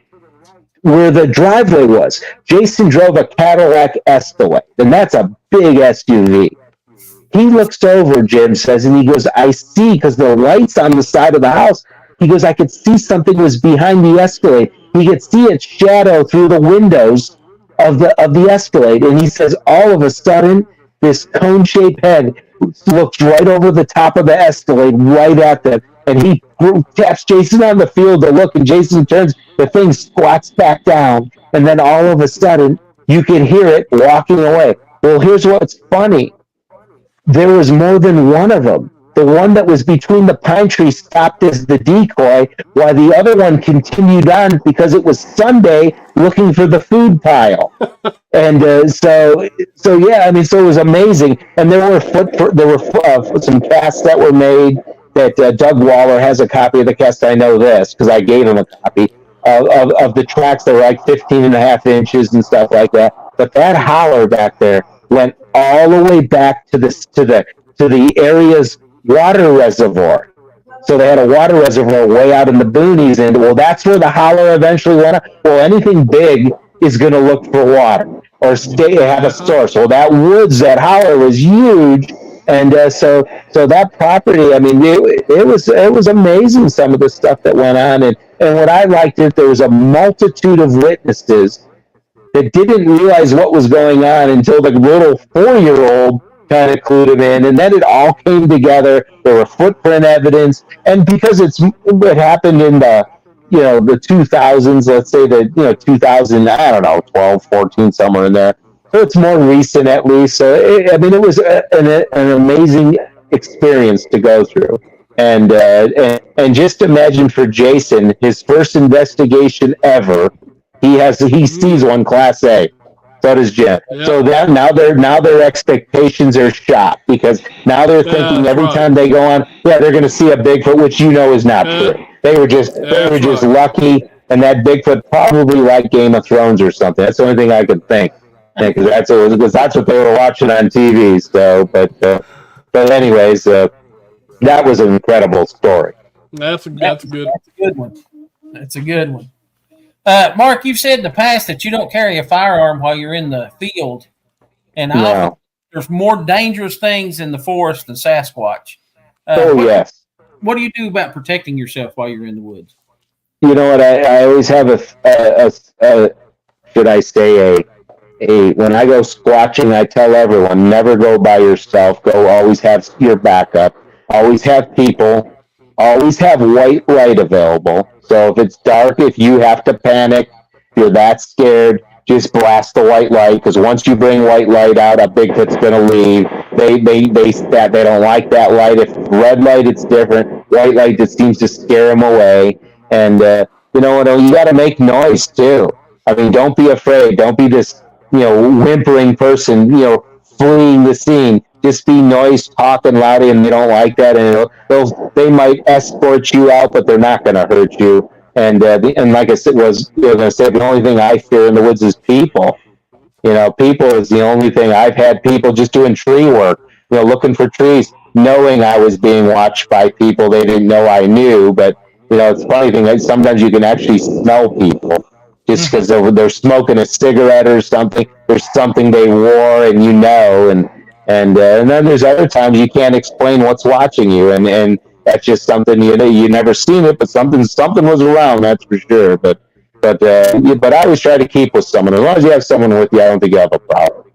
S4: where the driveway was. Jason drove a Cadillac Escalade, and that's a big SUV. He looks over, Jim says, and he goes, I see, because the light's on the side of the house, he goes, I could see something was behind the Escalade. He could see its shadow through the windows of the Escalade. And he says, all of a sudden, this cone-shaped head looks right over the top of the Escalade, right at them. And he taps Jason on the field to look, and Jason turns, the thing squats back down. And then all of a sudden, you can hear it walking away. Well, here's what's funny. There was more than one of them. The one that was between the pine trees stopped as the decoy, while the other one continued on because it was Sunday looking for the food pile. And so yeah, I mean, so it was amazing. And there were some casts that were made that Doug Waller has a copy of the cast. I know this because I gave him a copy of the tracks that were like 15 and a half inches and stuff like that. But that holler back there went all the way back to the area's water reservoir. So they had a water reservoir way out in the boonies, and well, that's where the holler eventually went up. Well, anything big is going to look for water or have a source. Well, that holler was huge, and so that property. I mean, it was amazing, some of the stuff that went on, and what I liked is there was a multitude of witnesses that didn't realize what was going on until the little 4-year-old kind of clued him in, and then it all came together. There were footprint evidence, and because it happened in the 2000s, let's say 2000, I don't know, 12, 14, somewhere in there. So it's more recent, at least. So it was an amazing experience to go through, and just imagine for Jason, his first investigation ever. He sees one Class A. So does Jim. Yep. So that now their expectations are shot, because now they're thinking every time they go on, they're going to see a Bigfoot, which is not true. They were just lucky, and that Bigfoot probably like Game of Thrones or something. That's the only thing I could think, because that's what they were watching on TV. So, but anyways, that was an incredible story.
S1: That's a good
S2: one. That's a good one. Mark, you've said in the past that you don't carry a firearm while you're in the field, and there's more dangerous things in the forest than Sasquatch.
S4: Yes.
S2: What do you do about protecting yourself while you're in the woods?
S4: You know what? I always have when I go squatching, I tell everyone, never go by yourself. Always have your backup. Always have people. Always have white light available. So if it's dark, if you have to panic, if you're that scared, just blast the white light, because once you bring white light out, a Bigfoot's going to leave. They don't like that light. If red light, it's different. White light just seems to scare them away. And you got to make noise too. I mean, don't be afraid. Don't be this whimpering person fleeing the scene. Just be noise, talking loudly, and they don't like that. And they might escort you out, but they're not going to hurt you. And like I said, the only thing I fear in the woods is people. People is the only thing. I've had people just doing tree work, looking for trees, knowing I was being watched by people they didn't know I knew. But it's a funny thing. Sometimes you can actually smell people. just because they're smoking a cigarette or something. There's something they wore, and and then there's other times you can't explain what's watching you, and that's just something you never seen it, but something was around, that's for sure. But I always try to keep with someone. As long as you have someone with you, I don't think you have a problem.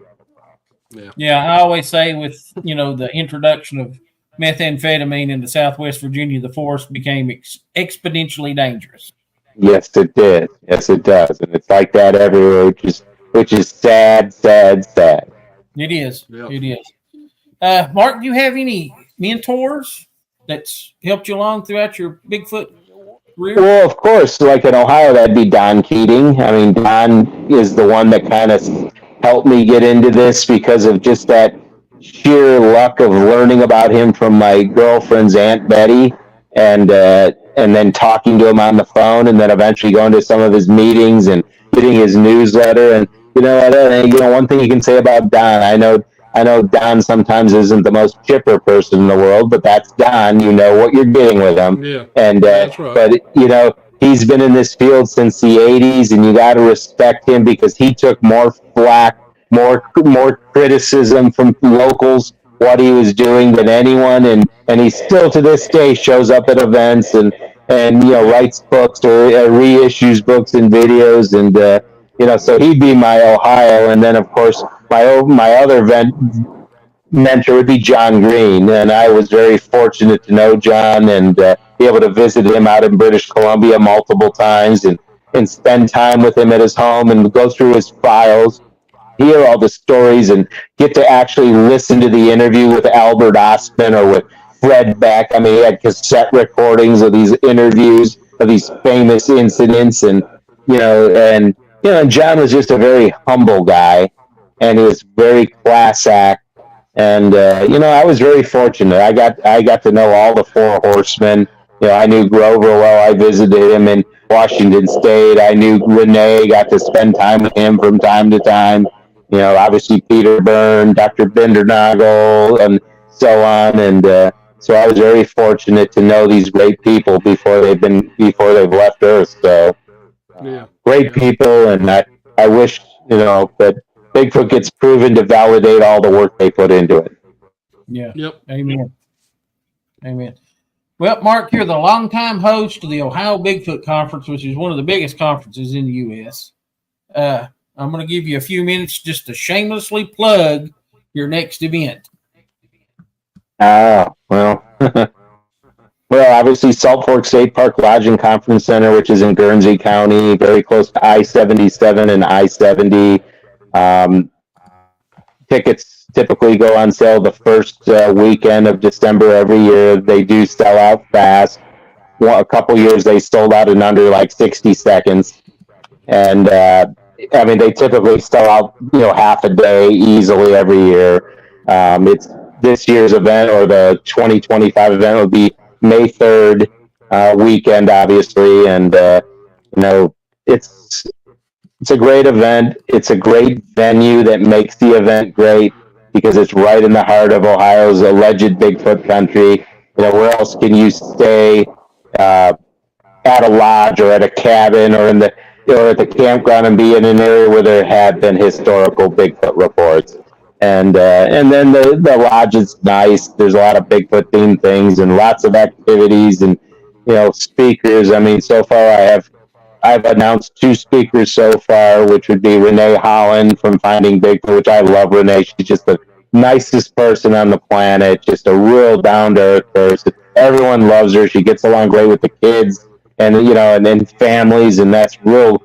S2: Yeah, I always say with the introduction of methamphetamine into Southwest Virginia, the forest became exponentially dangerous.
S4: Yes, it did. Yes, it does, and it's like that everywhere, which is sad, sad, sad.
S2: It is.
S1: Yep.
S2: It is. Mark, do you have any mentors that's helped you along throughout your Bigfoot career?
S4: Well, of course, like in Ohio, that'd be Don Keating. I mean, Don is the one that kind of helped me get into this because of just that sheer luck of learning about him from my girlfriend's Aunt Betty, and then talking to him on the phone, and then eventually going to some of his meetings and getting his newsletter. And one thing you can say about Don, I know Don sometimes isn't the most chipper person in the world, but that's Don. You know what you're getting with him.
S1: Yeah,
S4: and
S1: that's right.
S4: But he's been in this field since the 80s, and you got to respect him because he took more flack, more criticism from locals what he was doing than anyone, and he still to this day shows up at events and writes books or reissues books and videos, and so he'd be my Ohio. And then of course my other mentor would be John Green, and I was very fortunate to know John and be able to visit him out in British Columbia multiple times and spend time with him at his home and go through his files, hear all the stories, and get to actually listen to the interview with Albert Ostman or with Fred Beck. I mean, he had cassette recordings of these interviews of these famous incidents, and John was just a very humble guy, and he was very class act. And I was very fortunate. I got to know all the four horsemen. I knew Grover well. I visited him in Washington State. I knew Ranae. Got to spend time with him from time to time. Obviously Peter Byrne, Dr. Bindernagel, and so on. And so I was very fortunate to know these great people before they've left Earth. So great people, and I wish that Bigfoot gets proven to validate all the work they put into it.
S2: Yeah.
S1: Yep.
S2: Amen. Amen. Well, Mark, you're the longtime host of the Ohio Bigfoot Conference, which is one of the biggest conferences in the U.S. I'm going to give you a few minutes just to shamelessly plug your next event.
S4: Well, obviously Salt Fork State Park Lodge and Conference Center, which is in Guernsey County, very close to I-77 and I-70. Tickets typically go on sale the first weekend of December every year. They do sell out fast. A couple years they sold out in under like 60 seconds. And they typically sell out half a day easily every year. It's this year's event, or the 2025 event, will be May 3rd weekend, obviously, and it's a great event. It's a great venue that makes the event great because it's right in the heart of Ohio's alleged Bigfoot country. Where else can you stay at a lodge or at a cabin or at the campground and be in an area where there have been historical Bigfoot reports? And then the lodge is nice. There's a lot of Bigfoot themed things and lots of activities and speakers. I mean, so far I've announced 2 speakers so far, which would be Ranae Holland from Finding Bigfoot, which I love Ranae. She's just the nicest person on the planet, just a real down-to-earth person. Everyone loves her. She gets along great with the kids and then families, and that's real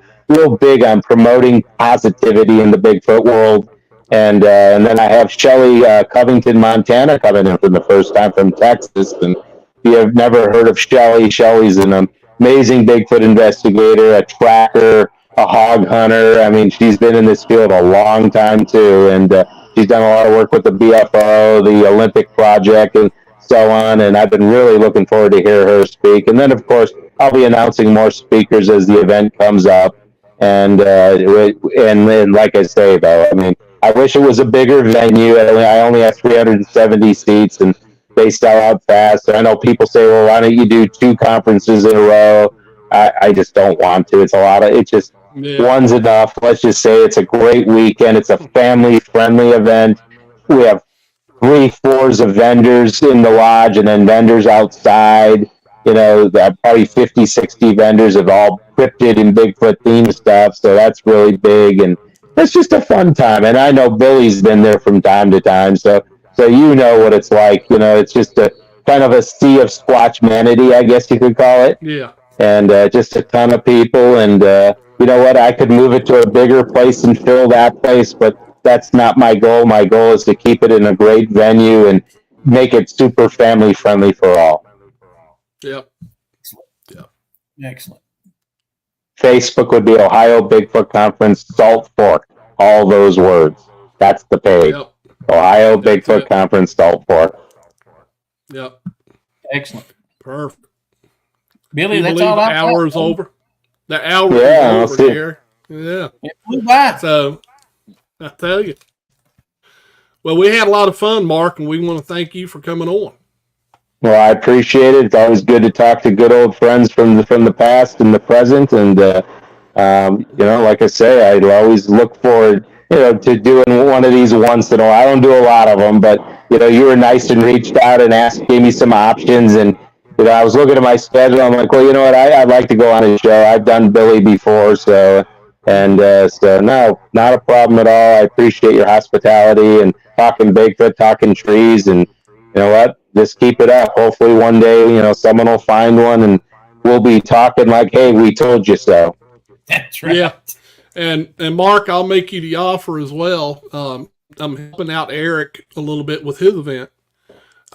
S4: big on promoting positivity in the Bigfoot world. And then I have Shelly Covington, Montana, coming in for the first time from Texas. And if you have never heard of Shelly, Shelly's an amazing Bigfoot investigator, a tracker, a hog hunter. I mean, she's been in this field a long time too, and she's done a lot of work with the BFO, the Olympic Project, and so on. And I've been really looking forward to hear her speak. And then, of course, I'll be announcing more speakers as the event comes up. And like I say, though, I mean, I wish it was a bigger venue. I only have 370 seats, and they sell out fast. I know people say, well, why don't you do 2 conferences in a row? I just don't want to. It's a lot of, One's enough. Let's just say it's a great weekend. It's a family-friendly event. We have 3 floors of vendors in the lodge and then vendors outside. You know, probably 50, 60 vendors of all cryptid and Bigfoot themed stuff. So that's really big. And it's just a fun time. And I know Billy's been there from time to time. So you know what it's like. You know, it's just a kind of a sea of Squatchmanity, I guess you could call it.
S1: Yeah.
S4: And just a ton of people. And you know what? I could move it to a bigger place and fill that place, but that's not my goal. My goal is to keep it in a great venue and make it super family friendly for all.
S1: Yep.
S2: Excellent.
S4: Facebook would be Ohio Bigfoot Conference, Salt Fork. All those words. That's the page.
S1: Yep.
S4: Ohio Bigfoot Conference, Salt Fork.
S1: Yep.
S2: Excellent.
S1: Perfect.
S2: Billy,
S1: You
S2: that's
S1: believe
S2: all
S1: the
S2: I've got.
S1: hour is over. The hour
S4: Yeah,
S1: is
S4: I'll
S1: over,
S4: see.
S1: Gary. Yeah.
S2: It flew by.
S1: So I tell you. Well, we had a lot of fun, Mark, and we want to thank you for coming on.
S4: Well, I appreciate it. It's always good to talk to good old friends from the past and the present. And, you know, like I say, I'd always look forward, you know, to doing one of these once in a while. I don't do a lot of them, but, you know, you were nice and reached out and gave me some options. And, you know, I was looking at my schedule. I'm like, well, you know what? I'd like to go on a show. I've done Billy before. So no, not a problem at all. I appreciate your hospitality and talking Bigfoot, talking trees. And you know what? Just keep it up. Hopefully one day, you know, someone will find one and we'll be talking like, hey, we told you so.
S2: That's right.
S1: Yeah. And Mark, I'll make you the offer as well. I'm helping out Eric a little bit with his event.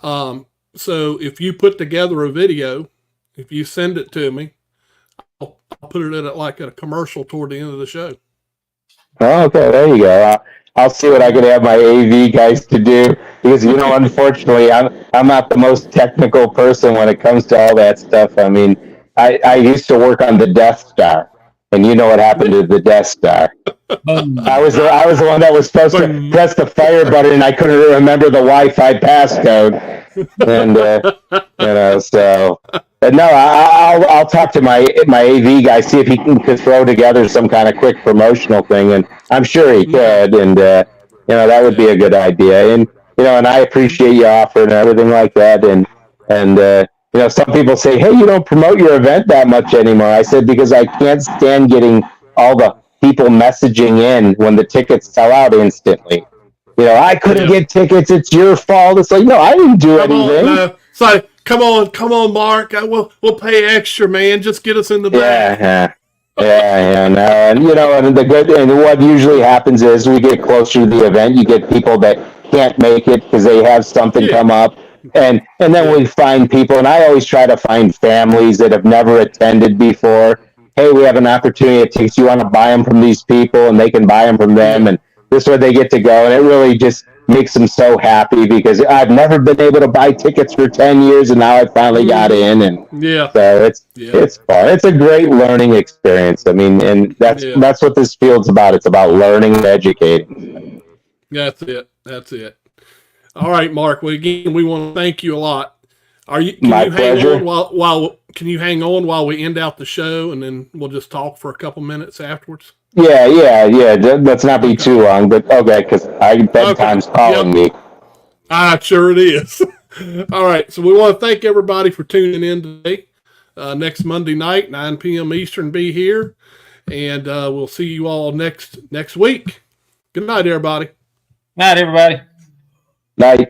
S1: So if you put together a video, if you send it to me, I'll put it at like a commercial toward the end of the show.
S4: Oh, okay, there you go. I'll see what I could have my AV guys to do because, you know, unfortunately, I'm not the most technical person when it comes to all that stuff. I mean, I used to work on the Death Star, and you know what happened to the Death Star. I was the one that was supposed to press the fire button, and I couldn't remember the Wi-Fi passcode. And you know, so. But no, I'll talk to my AV guy, see if he could throw together some kind of quick promotional thing, and I'm sure he could, and you know, that would be a good idea. And you know, and I appreciate you offering and everything like that. And you know, some people say, hey, you don't promote your event that much anymore. I said because I can't stand getting all the people messaging in when the tickets sell out instantly. You know, I couldn't get tickets. It's your fault. It's like, no, I didn't do anything.
S1: It's like, come on, Mark. We'll pay extra, man. Just get us in the back.
S4: Yeah. No, and you know, and what usually happens is we get closer to the event. You get people that can't make it because they have something come up, and then we find people. And I always try to find families that have never attended before. Hey, we have an opportunity to tickets. You want to buy them from these people, and they can buy them from them, and this is where they get to go. And it really just makes them so happy because I've never been able to buy tickets for 10 years and now I finally got in. And so it's fun. It's a great learning experience. I mean, and that's what this field's about. It's about learning and educating.
S1: That's it. All right, Mark. Well, again, we want to thank you a lot. Can you hang on while we end out the show and then we'll just talk for a couple minutes afterwards?
S4: Yeah. Let's not be too long, but okay, because bedtime's calling me.
S1: Sure it is. All right, so we want to thank everybody for tuning in today. Next Monday night, 9 p.m. Eastern, be here, and we'll see you all next week. Good night, everybody.
S2: Night, everybody.
S4: Night.